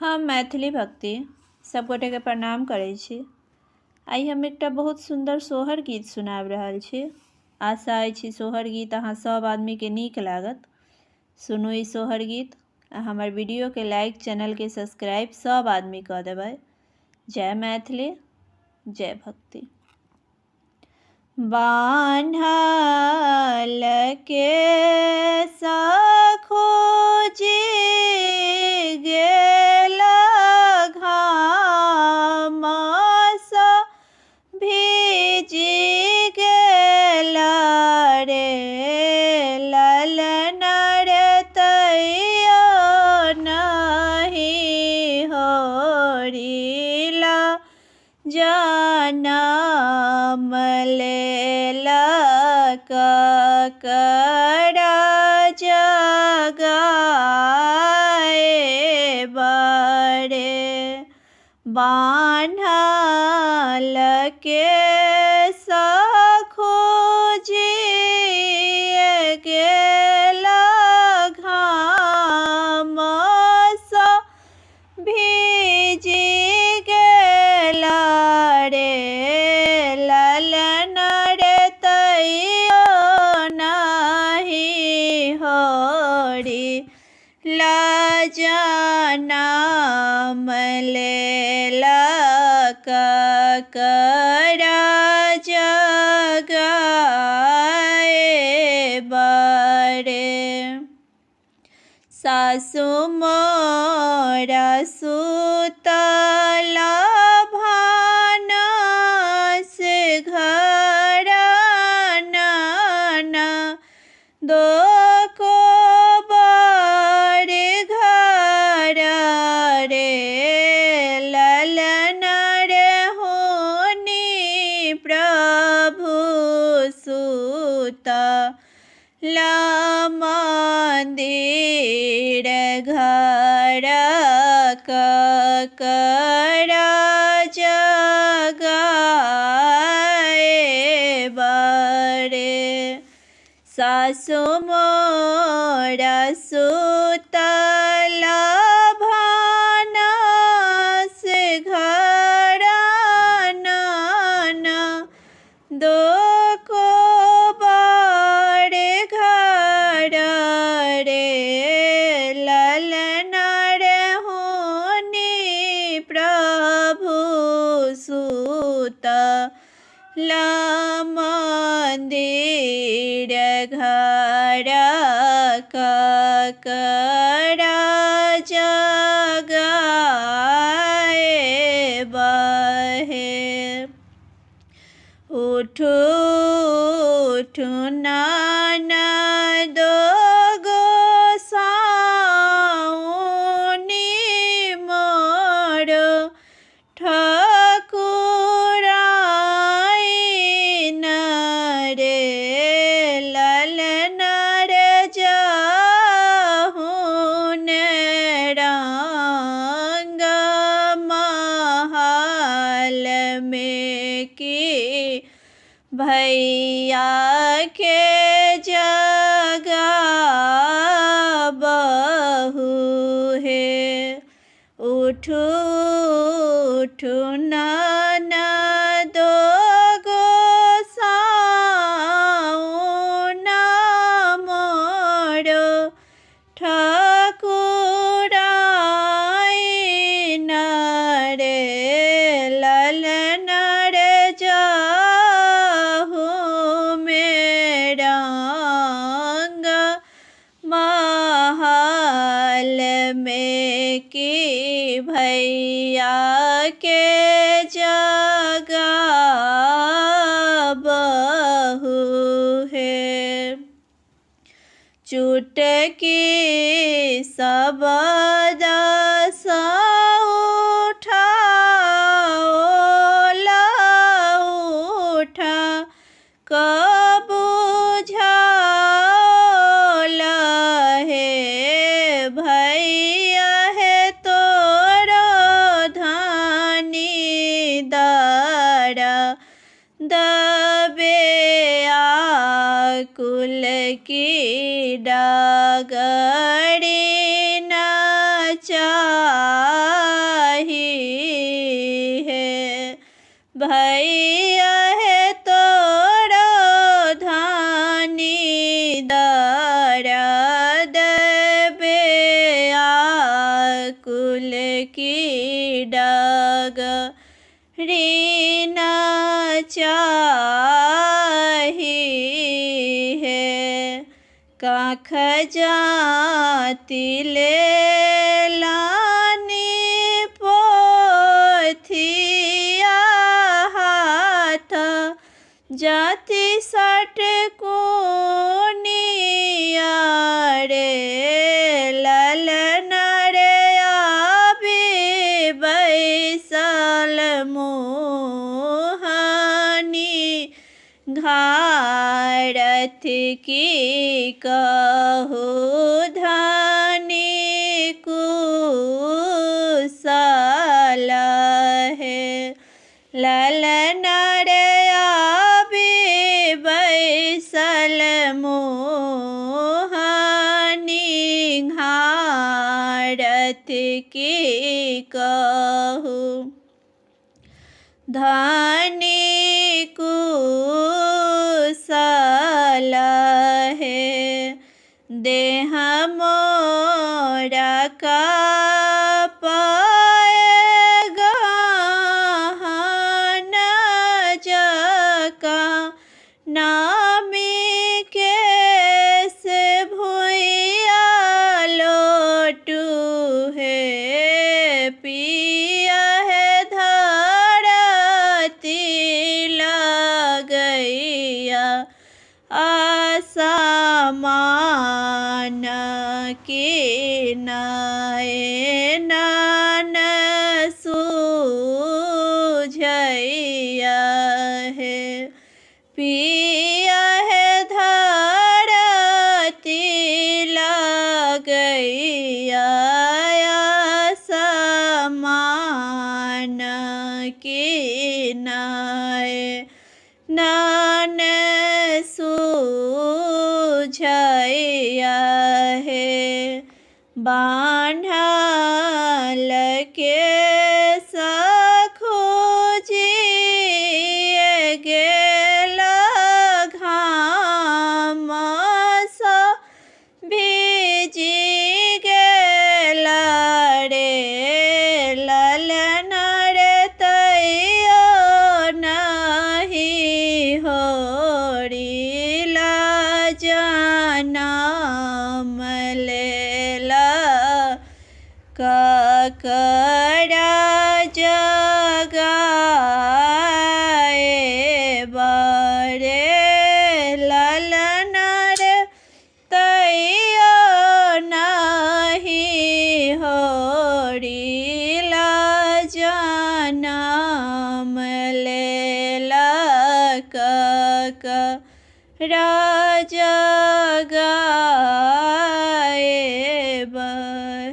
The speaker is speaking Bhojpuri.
हम मैथिली भक्ति सब गोटे के प्रणाम करै छी। आई हम एकटा बहुत सुंदर सोहर गीत सुनाब रहल छी। आशा अछि सोहर गीत अहाँ सब आदमी के नीक लागत। सुनू ई सोहर गीत आ हमर वीडियो के लाइक, चैनल के सब्सक्राइब सब आदमी कऽ देबै। जय मैथिली, जय भक्ति। बान्हल के खोजी गेला घामसँ भीजी गेला रे ललन रे तैयो नहीं होरिला जनम लेला ककरा जगाए बड़े। बान्हल के खोजी गेला घामसँ भीजी गेला रे ललन रे तैयो नहीं होरिला जनम लेला ककरा जगाए बड़े। सासु मोरा सुतल भानस घराना दो को बड़ घर रे ललन रे होनी प्रभु सुता मंदिर घर ककरा जगाए बड़े। सासु मोरा सुतल भानस घराना दो को बड़ घर रे ललन रे होनी प्रभु सुतल मंदिर घर ककरा जगाए बहे। उठू उठू ननदो गोसाउनी मोर ठाकुराइन रे ललन रे जाहुन रंग महल में की भैया के जगाबहु हे। उठू उठू ननदो गोसाउन मोर ठाकुराइन रे ललन रे जाहु रंग महल में की भैया के जगाबहु हे। चुटकी शब्द सँ उठा बुझाओल हे भैया हे तोरो धनी दरा दबे आकुल की डगरी नचा कुल की डाग रीना चाही है। काख जाति ले लानी पोथिया हाथ जाति सट कोनिया रे ललना रे आबे बैसल मोहनी घारथ की कहू धानी कुशल है। ललना रे आबे बैसल मोहनी घारथ की कहू धानी कुशल है। देह मोरा का पाए गहना जका नामी केस भुइया लोटू है। पिया है धरती लगैया आसमान के नैनन सूझैया है। पिया है धरती लगैया आसमान के नैनन सूझैया है। बान्हल के सखोजिए गेल घाम सा भीजी गेल रे ललना रे तैयो नहीं होरिला जनम लेला ककड़ा जगाए बरे ललना रे तैयो नहीं होरिला जनम लेला ककड़ा जगाए बर।